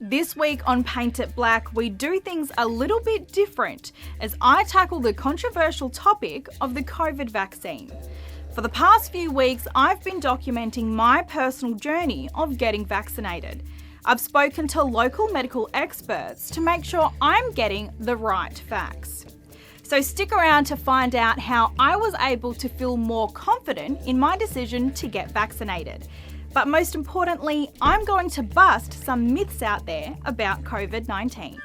This week on Paint It Black, we do things a little bit different as I tackle the controversial topic of the COVID vaccine. For the past few weeks, I've been documenting my personal journey of getting vaccinated. I've spoken to local medical experts to make sure I'm getting the right facts. So stick around to find out how I was able to feel more confident in my decision to get vaccinated. But most importantly, I'm going to bust some myths out there about COVID-19.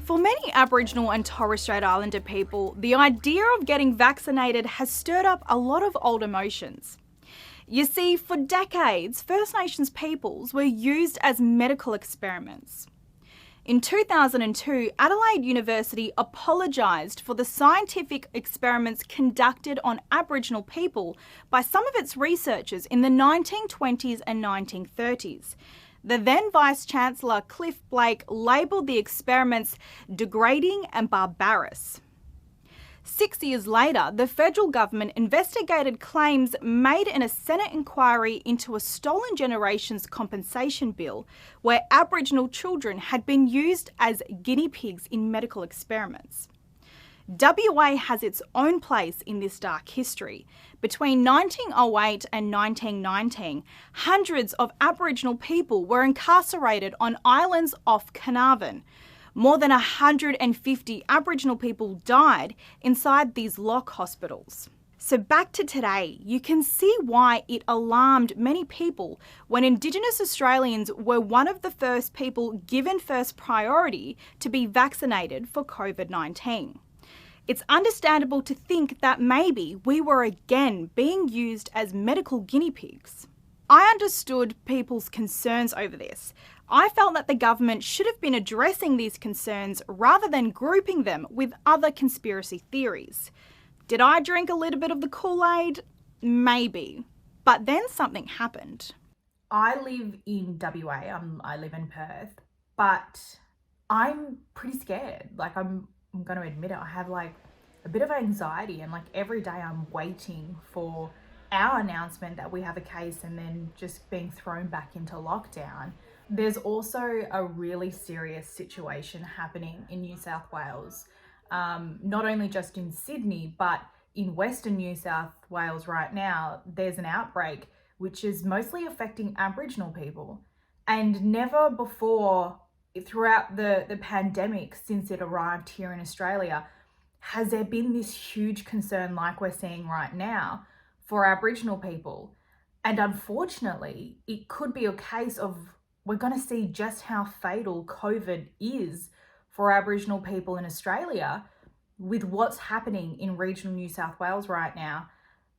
For many Aboriginal and Torres Strait Islander people, the idea of getting vaccinated has stirred up a lot of old emotions. You see, for decades, First Nations peoples were used as medical experiments. In 2002, Adelaide University apologised for the scientific experiments conducted on Aboriginal people by some of its researchers in the 1920s and 1930s. The then Vice-Chancellor Cliff Blake labelled the experiments degrading and barbarous. 6 years later, the federal government investigated claims made in a Senate inquiry into a Stolen Generations compensation bill where Aboriginal children had been used as guinea pigs in medical experiments. WA has its own place in this dark history. Between 1908 and 1919, hundreds of Aboriginal people were incarcerated on islands off Carnarvon. More than 150 Aboriginal people died inside these lock hospitals. So back to today, you can see why it alarmed many people when Indigenous Australians were one of the first people given first priority to be vaccinated for COVID-19. It's understandable to think that maybe we were again being used as medical guinea pigs. I understood people's concerns over this. I felt that the government should have been addressing these concerns rather than grouping them with other conspiracy theories. Did I drink a little bit of the Kool-Aid? Maybe. But then something happened. I live in WA, I live in Perth, but I'm pretty scared. I'm going to admit it, I have a bit of anxiety and every day I'm waiting for our announcement that we have a case and then just being thrown back into lockdown. There's also a really serious situation happening in New South Wales, not only just in Sydney, but in Western New South Wales right now, there's an outbreak which is mostly affecting Aboriginal people. And never before throughout the pandemic, since it arrived here in Australia, has there been this huge concern like we're seeing right now for Aboriginal people. And unfortunately, it could be a case of we're going to see just how fatal COVID is for Aboriginal people in Australia with what's happening in regional New South Wales right now.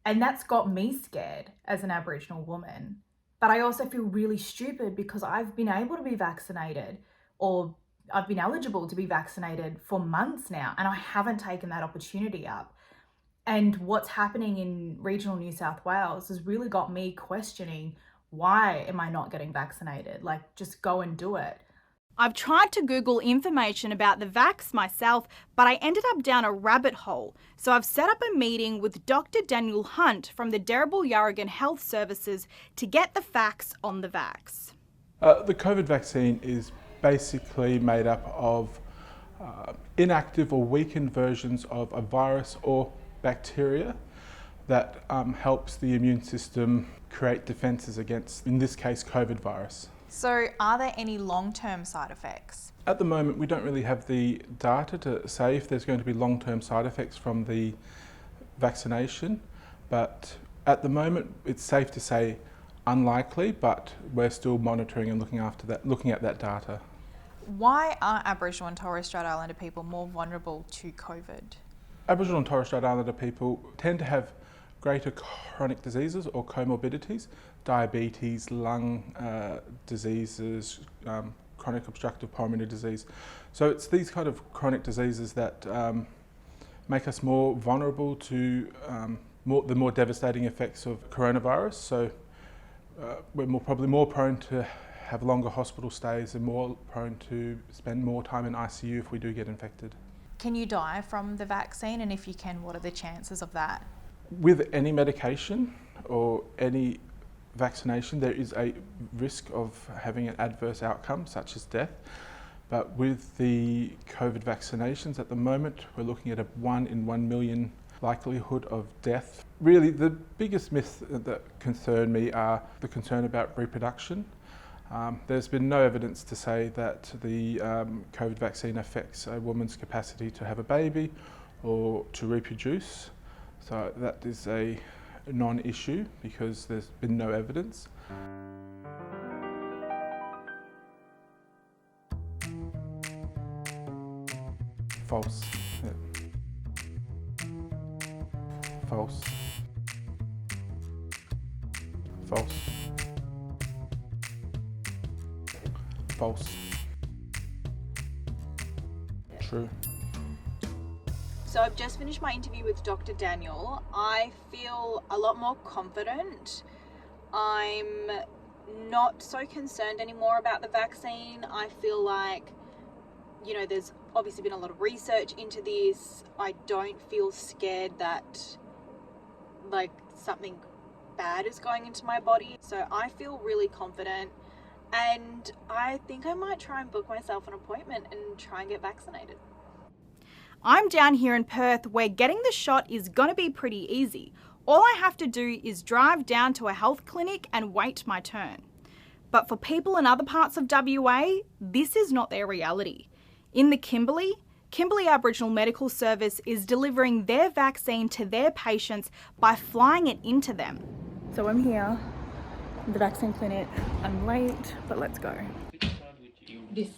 And that's got me scared as an Aboriginal woman. But I also feel really stupid because I've been able to be vaccinated, or I've been eligible to be vaccinated for months now, and I haven't taken that opportunity up. And what's happening in regional New South Wales has really got me questioning, why am I not getting vaccinated? Just go and do it. I've tried to Google information about the vax myself, but I ended up down a rabbit hole. So I've set up a meeting with Dr. Daniel Hunt from the Derbarl-Yarragon Health Services to get the facts on the vax. The COVID vaccine is basically made up of inactive or weakened versions of a virus or bacteria that helps the immune system create defences against, in this case, COVID virus. So are there any long-term side effects? At the moment, we don't really have the data to say if there's going to be long-term side effects from the vaccination, but at the moment, it's safe to say unlikely, but we're still monitoring and looking at that data. Why are Aboriginal and Torres Strait Islander people more vulnerable to COVID? Aboriginal and Torres Strait Islander people tend to have greater chronic diseases or comorbidities, diabetes, lung diseases, chronic obstructive pulmonary disease. So it's these kind of chronic diseases that make us more vulnerable to the more devastating effects of coronavirus. So we're probably more prone to have longer hospital stays and more prone to spend more time in ICU if we do get infected. Can you die from the vaccine? And if you can, what are the chances of that? with any medication or any vaccination, there is a risk of having an adverse outcome, such as death. But with the COVID vaccinations at the moment, we're looking at a 1 in 1 million likelihood of death. Really, the biggest myths that concern me are the concern about reproduction. There's been no evidence to say that the COVID vaccine affects a woman's capacity to have a baby or to reproduce. So that is a non-issue because there's been no evidence. False. Yeah. False. False. False. True. So I've just finished my interview with Dr. Daniel. I feel a lot more confident. I'm not so concerned anymore about the vaccine. I feel like, you know, there's obviously been a lot of research into this. I don't feel scared that like something bad is going into my body. So I feel really confident, and I think I might try and book myself an appointment and try and get vaccinated. I'm down here in Perth where getting the shot is going to be pretty easy. All I have to do is drive down to a health clinic and wait my turn. But for people in other parts of WA, this is not their reality. In the Kimberley Aboriginal Medical Service is delivering their vaccine to their patients by flying it into them. So I'm here, the vaccine clinic. I'm late, but let's go. This side.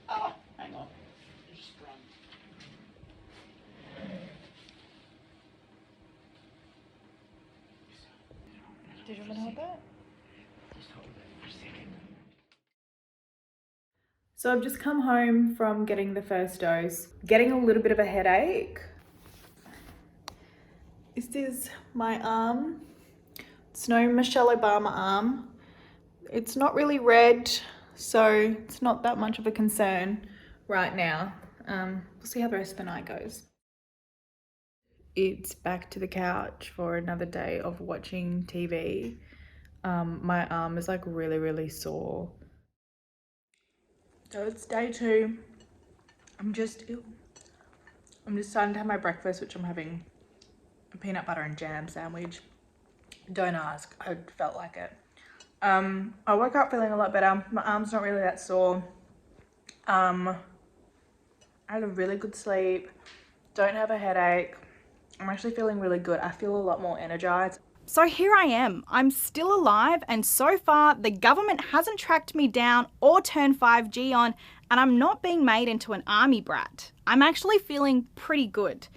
Oh, hang on. Just run. Did you want to hold that? Just hold it for a second. So I've just come home from getting the first dose, getting a little bit of a headache. This is my arm. It's no Michelle Obama arm. It's not really red, so it's not that much of a concern right now. We'll see how the rest of the night goes. It's back to the couch for another day of watching TV. My arm is like really sore. So it's day 2. I'm just starting to have my breakfast, which I'm having a peanut butter and jam sandwich. Don't ask, I felt like it. I woke up feeling a lot better. My arm's not really that sore. I had a really good sleep. Don't have a headache. I'm actually feeling really good. I feel a lot more energized. So here I am. I'm still alive, and so far the government hasn't tracked me down or turned 5G on, and I'm not being made into an army brat. I'm actually feeling pretty good.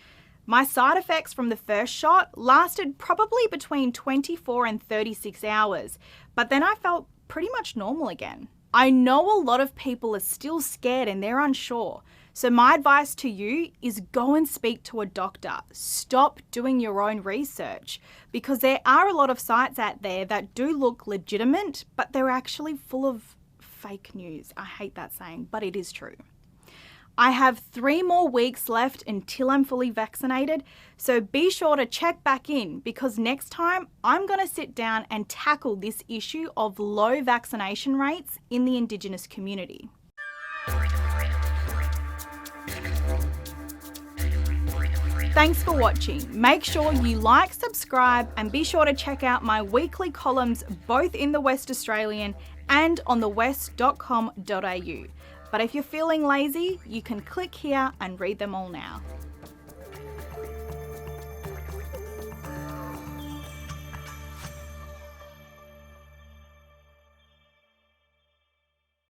My side effects from the first shot lasted probably between 24 and 36 hours, but then I felt pretty much normal again. I know a lot of people are still scared and they're unsure. So my advice to you is go and speak to a doctor. Stop doing your own research, because there are a lot of sites out there that do look legitimate, but they're actually full of fake news. I hate that saying, but it is true. I have 3 more weeks left until I'm fully vaccinated, so be sure to check back in, because next time I'm going to sit down and tackle this issue of low vaccination rates in the Indigenous community. Thanks for watching. Make sure you like, subscribe, and be sure to check out my weekly columns both in the West Australian and on thewest.com.au. But if you're feeling lazy, you can click here and read them all now.